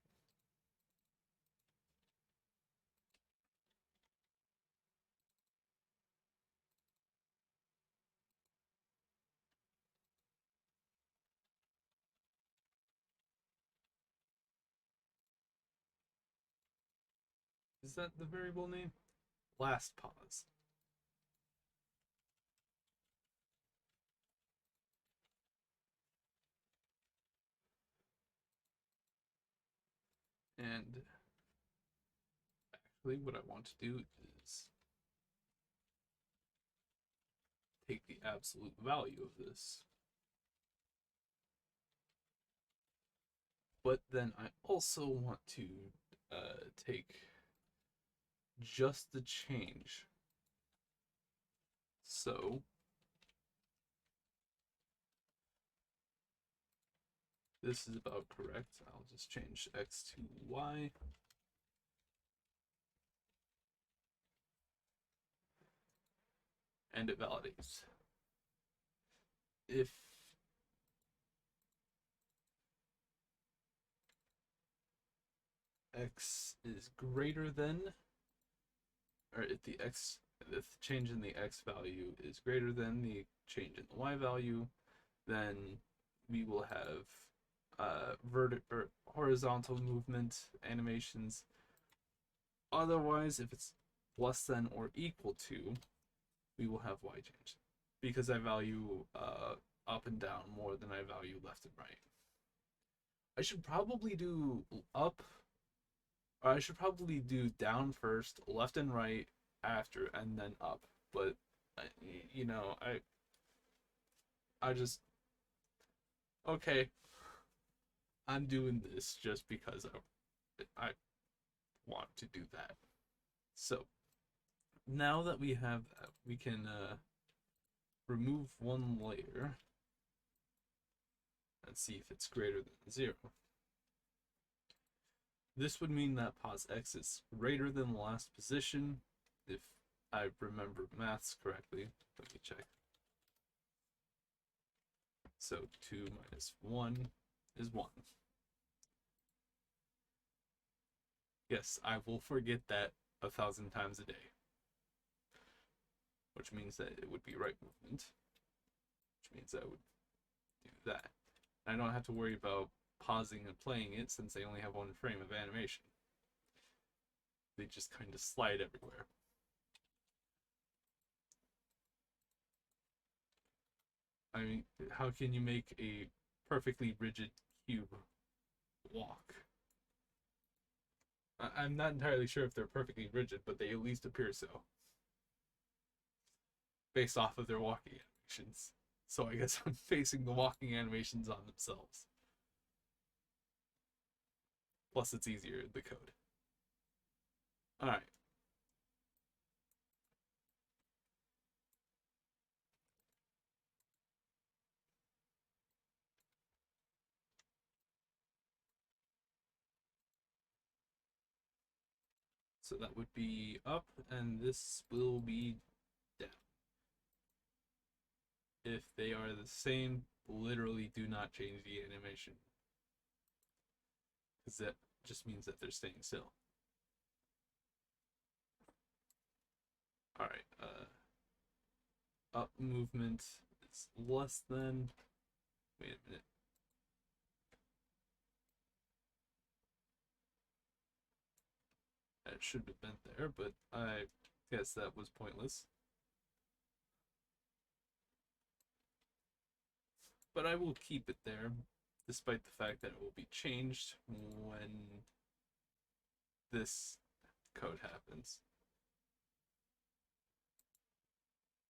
[SPEAKER 1] Is that the variable name? Last pause. And actually what I want to do is take the absolute value of this. But then I also want to take just the change. So this is about correct. I'll just change x to y. And it validates. If x is greater than, or if the change in the x value is greater than the change in the y value, then we will have or horizontal movement animations. Otherwise, if it's less than or equal to, we will have y change, because I value up and down more than I value left and right. I should probably do up, or I should probably do down first, left and right after, and then up. But you know, I just okay. I'm doing this just because I want to do that. So now that we have that, we can remove one layer and see if it's greater than 0. This would mean that pos x is greater than the last position, if I remember maths correctly. Let me check. So 2 minus 1 is 1. Yes, I will forget that 1,000 times a day, which means that it would be right movement, which means I would do that. I don't have to worry about pausing and playing it since they only have one frame of animation. They just kind of slide everywhere. I mean, how can you make a perfectly rigid cube walk? I'm not entirely sure if they're perfectly rigid, but they at least appear so, based off of their walking animations. So I guess I'm basing the walking animations on themselves. Plus, it's easier in the code. Alright. So that would be up, and this will be down. If they are the same, literally do not change the animation. Because that just means that they're staying still. Alright, up movement is less than. Wait a minute. That should have been there, but I guess that was pointless. But I will keep it there, despite the fact that it will be changed when this code happens.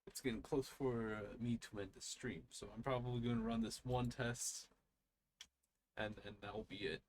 [SPEAKER 1] It's getting close for me to end the stream, so I'm probably going to run this one test, and that'll be it.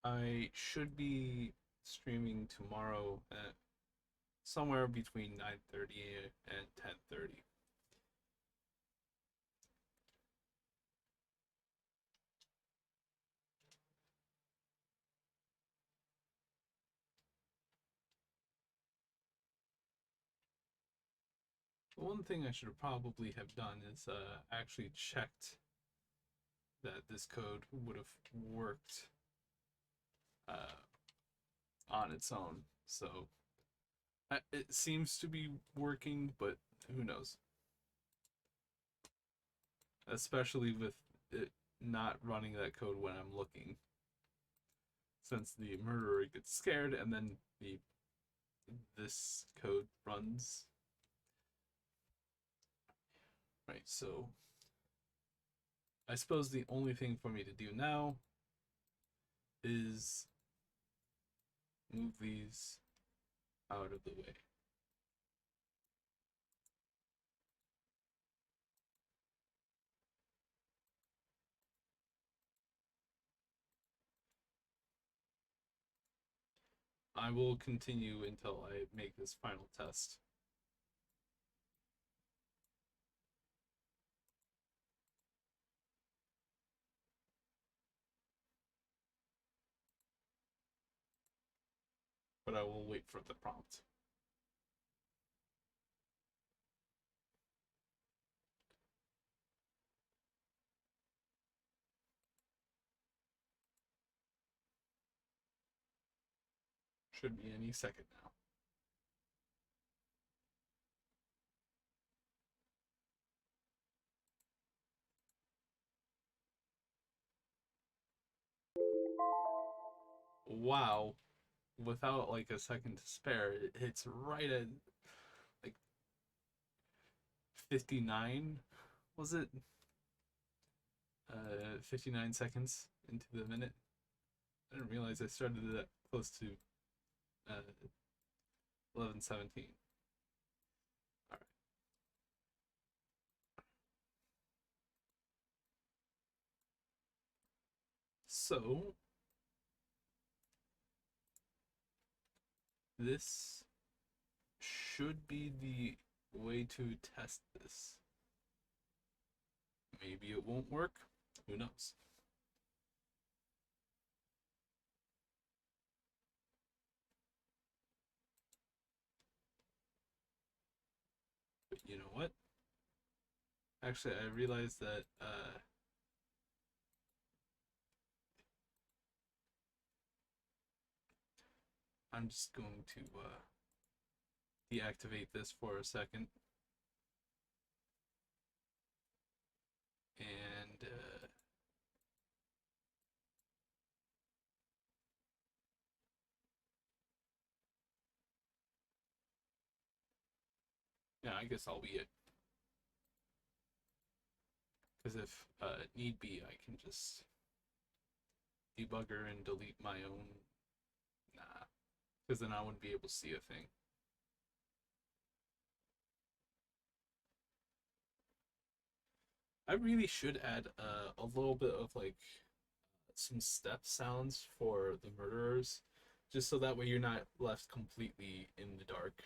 [SPEAKER 1] I should be streaming tomorrow at somewhere between 9:30 and 10:30. One thing I should probably have done is actually checked that this code would have worked on its own. So it seems to be working, but who knows? Especially with it not running that code when I'm looking, since the murderer gets scared and then this code runs. Right, so I suppose the only thing for me to do now is move these out of the way. I will continue until I make this final test. But I will wait for the prompt. Should be any second now. Wow. Without like a second to spare, it hits right at like 59, was it? 59 seconds into the minute. I didn't realize I started that close to 11:17. All right. So this should be the way to test this. maybe it won't work. Who knows? But you know what? Actually, I realized that I'm just going to deactivate this for a second. And yeah, I guess I'll be it. Because if need be, I can just debugger and delete my own. Nah, because then I wouldn't be able to see a thing. I really should add a little bit of like some step sounds for the murderers, just so that way you're not left completely in the dark.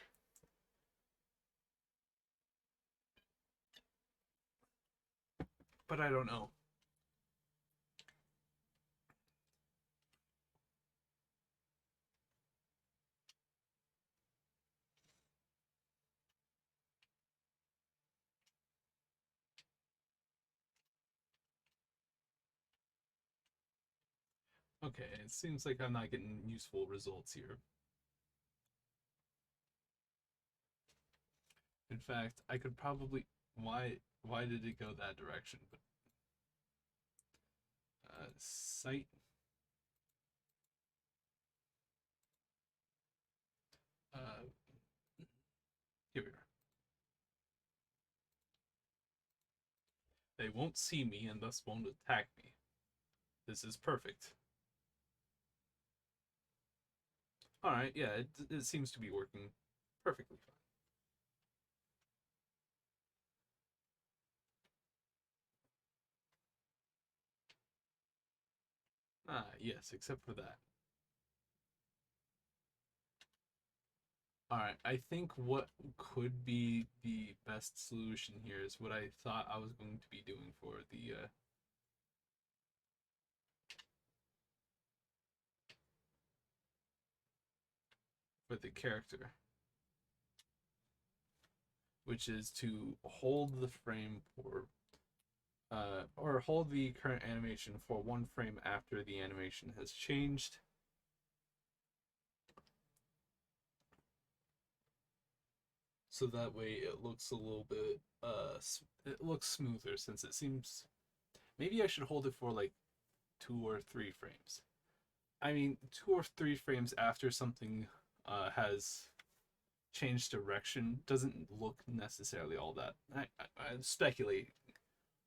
[SPEAKER 1] But I don't know. Okay, it seems like I'm not getting useful results here. In fact, I could probably why did it go that direction? But site uh here we are. They won't see me and thus won't attack me. This is perfect. All right, yeah, it seems to be working perfectly fine. Ah, yes, except for that. All right, I think what could be the best solution here is what I thought I was going to be doing for the character, which is to hold the frame for or hold the current animation for 1 frame after the animation has changed. So that way it looks a little bit it looks smoother, since it seems maybe I should hold it for like 2 or 3 frames. I mean, 2 or 3 frames after something has changed direction doesn't look necessarily all that. I'm speculating,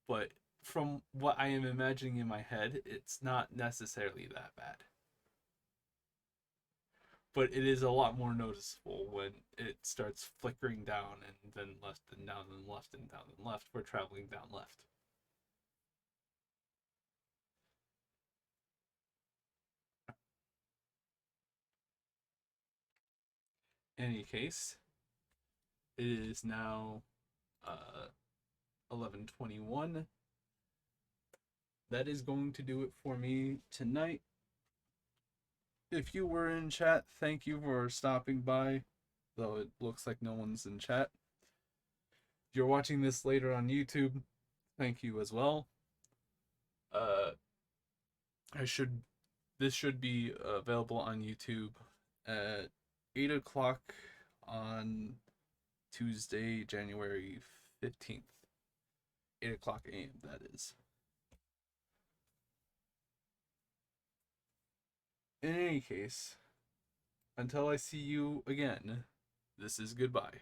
[SPEAKER 1] but from what I am imagining in my head, it's not necessarily that bad. But it is a lot more noticeable when it starts flickering down and then left and down and left and down and left. We're traveling down left. In any case, it is now 11:21. That is going to do it for me tonight. If you were in chat, thank you for stopping by, though it looks like no one's in chat. If you're watching this later on YouTube, thank you as well. Uh, I should this should be available on YouTube at 8 o'clock on Tuesday, January 15th. 8 o'clock a.m. That is. In any case, until I see you again, this is goodbye.